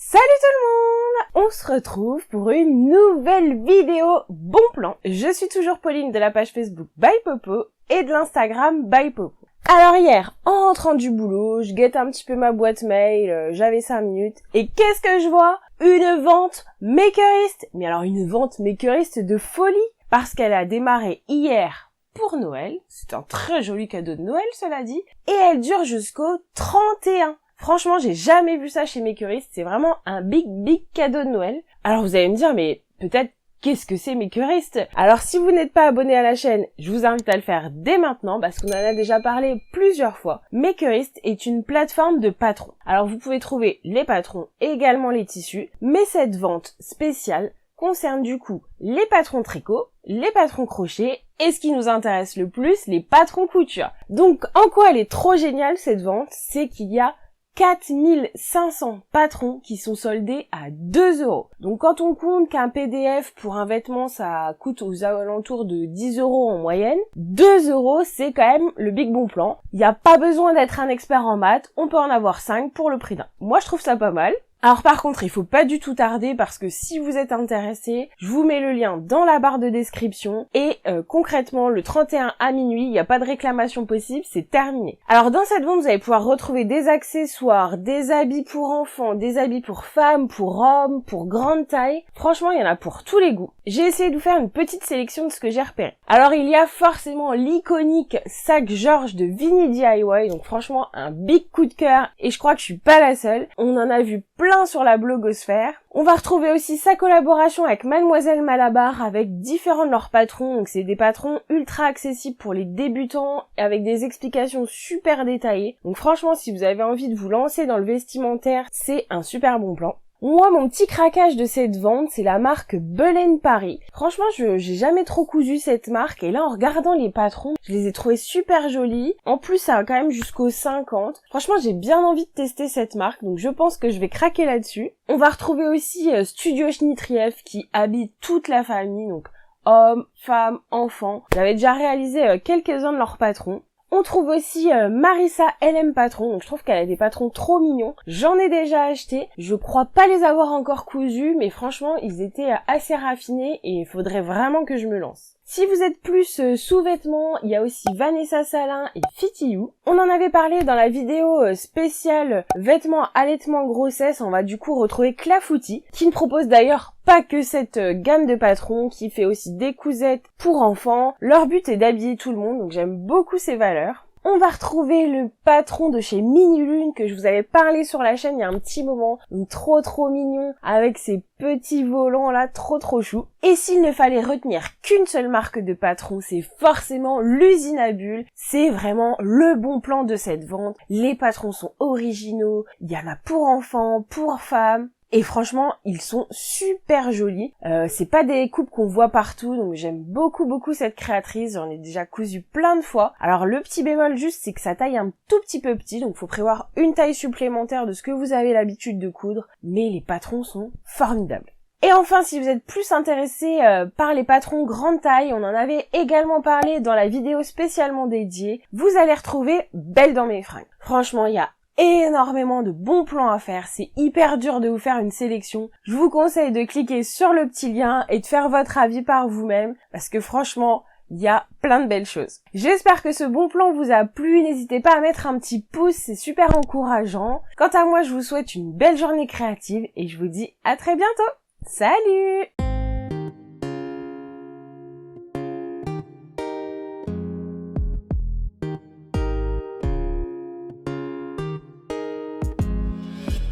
Salut tout le monde! On se retrouve pour une nouvelle vidéo bon plan. Je suis toujours Pauline de la page Facebook By Popo et de l'Instagram By Popo. Alors hier, en rentrant du boulot, je guette un petit peu ma boîte mail, j'avais 5 minutes, et qu'est-ce que je vois? Une vente makeriste! Mais alors une vente makeriste de folie! Parce qu'elle a démarré hier pour Noël, c'est un très joli cadeau de Noël cela dit, et elle dure jusqu'au 31. Franchement, j'ai jamais vu ça chez Makerist, c'est vraiment un big cadeau de Noël. Alors vous allez me dire, mais peut-être, qu'est-ce que c'est Makerist? Alors si vous n'êtes pas abonné à la chaîne, je vous invite à le faire dès maintenant, parce qu'on en a déjà parlé plusieurs fois. Makerist est une plateforme de patrons. Alors vous pouvez trouver les patrons et également les tissus, mais cette vente spéciale concerne du coup les patrons tricot, les patrons crochet, et ce qui nous intéresse le plus, les patrons couture. Donc en quoi elle est trop géniale cette vente, c'est qu'il y a 4500 patrons qui sont soldés à 2 €. Donc quand on compte qu'un PDF pour un vêtement ça coûte aux alentours de 10 € en moyenne, 2 € c'est quand même le big bon plan. Il n'y a pas besoin d'être un expert en maths, on peut en avoir 5 pour le prix d'un. Moi je trouve ça pas mal. Alors par contre, il faut pas du tout tarder parce que si vous êtes intéressé, je vous mets le lien dans la barre de description et concrètement le 31 à minuit, il n'y a pas de réclamation possible, c'est terminé. Alors dans cette vente, vous allez pouvoir retrouver des accessoires, des habits pour enfants, des habits pour femmes, pour hommes, pour grande taille. Franchement, il y en a pour tous les goûts. J'ai essayé de vous faire une petite sélection de ce que j'ai repéré. Alors il y a forcément l'iconique sac Georges de Vinny DIY, donc franchement un big coup de cœur et je crois que je suis pas la seule. On en a vu plein sur la blogosphère. On va retrouver aussi sa collaboration avec Mademoiselle Malabar avec différents de leurs patrons. Donc c'est des patrons ultra accessibles pour les débutants avec des explications super détaillées. Donc franchement, si vous avez envie de vous lancer dans le vestimentaire, c'est un super bon plan. Moi, mon petit craquage de cette vente, c'est la marque Belen Paris. Franchement, j'ai jamais trop cousu cette marque et là, en regardant les patrons, je les ai trouvés super jolis. En plus, ça va quand même jusqu'au 50. Franchement, j'ai bien envie de tester cette marque, donc je pense que je vais craquer là-dessus. On va retrouver aussi Studio Schnitrieff qui habille toute la famille, donc hommes, femmes, enfants. J'avais déjà réalisé quelques-uns de leurs patrons. On trouve aussi Marissa LM Patron, donc je trouve qu'elle a des patrons trop mignons. J'en ai déjà acheté, je crois pas les avoir encore cousus, mais franchement ils étaient assez raffinés et il faudrait vraiment que je me lance. Si vous êtes plus sous-vêtements, il y a aussi Vanessa Salin et Fitty You. On en avait parlé dans la vidéo spéciale vêtements allaitement grossesse, on va du coup retrouver Clafoutis, qui ne propose d'ailleurs pas que cette gamme de patrons, qui fait aussi des cousettes pour enfants. Leur but est d'habiller tout le monde, donc j'aime beaucoup ces valeurs. On va retrouver le patron de chez Mini Lune que je vous avais parlé sur la chaîne il y a un petit moment, donc trop mignon, avec ses petits volants là, trop chou. Et s'il ne fallait retenir qu'une seule marque de patron, c'est forcément l'usine à bulles. C'est vraiment le bon plan de cette vente. Les patrons sont originaux, il y en a pour enfants, pour femmes. Et franchement, ils sont super jolis. C'est pas des coupes qu'on voit partout, donc j'aime beaucoup cette créatrice. J'en ai déjà cousu plein de fois. Alors le petit bémol juste, c'est que sa taille est un tout petit peu petit, donc faut prévoir une taille supplémentaire de ce que vous avez l'habitude de coudre. Mais les patrons sont formidables. Et enfin, si vous êtes plus intéressé par les patrons grande taille, on en avait également parlé dans la vidéo spécialement dédiée, vous allez retrouver Belle dans mes fringues. Franchement, il y a énormément de bons plans à faire, c'est hyper dur de vous faire une sélection. Je vous conseille de cliquer sur le petit lien et de faire votre avis par vous-même, parce que franchement, il y a plein de belles choses. J'espère que ce bon plan vous a plu, n'hésitez pas à mettre un petit pouce, c'est super encourageant. Quant à moi, je vous souhaite une belle journée créative et je vous dis à très bientôt. Salut!